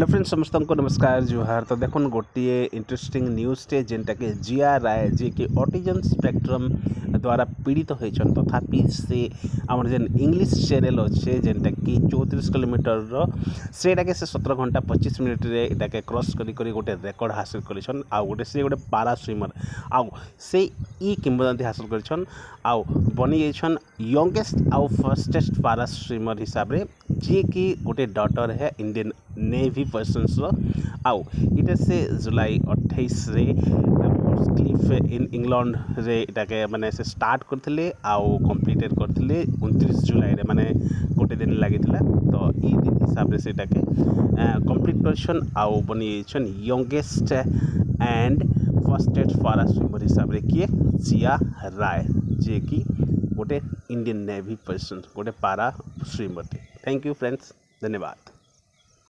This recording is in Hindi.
हेलो फ्रेंड्स समस्त को नमस्कार जुहार। तो देखो गोटे इंटरेस्टिंग न्यूज टे जेनटा के जिया राय जी के ऑटिज्म स्पेक्ट्रम द्वारा पीड़ित होइछन तथापि से आमर जेन इंग्लिश चैनल अच्छे जेनटा कि 34 किलोमीटर सेटा के से 17 घंटा 25 मिनट रे एटा के क्रॉस करी करी गोटे रेकर्ड हासिल करिछन। आ गोटे से गोटे पारा स्विमर आउ से ई किंवदंती हासिल करिछन आउ बनी जाइछन यंगेस्ट आउ फास्टेस्ट पारा स्विमर हिसाब रे जी की गोटे डॉटर है इंडियन नेवी पर्सन्स आउ इटा से जुलाई 28 रे क्लिफ इन इंग्लैंड रे इटा के माने से स्टार्ट करथिले आउ कंप्लीटेड करथिले 29 जुलाई रे माने गोटे दिन लागिथिला। तो ई दिन हिसाब रे सेटा के कंप्लीट करछन आउ बनी छन यंगेस्ट एंड फास्टेस्ट पारा स्विमर हिसाब रे किए जिया राय जे की गोटे इंडियन नेवी पर्सन गोटे पारा स्विमर। थैंक यू फ्रेंड्स, धन्यवाद।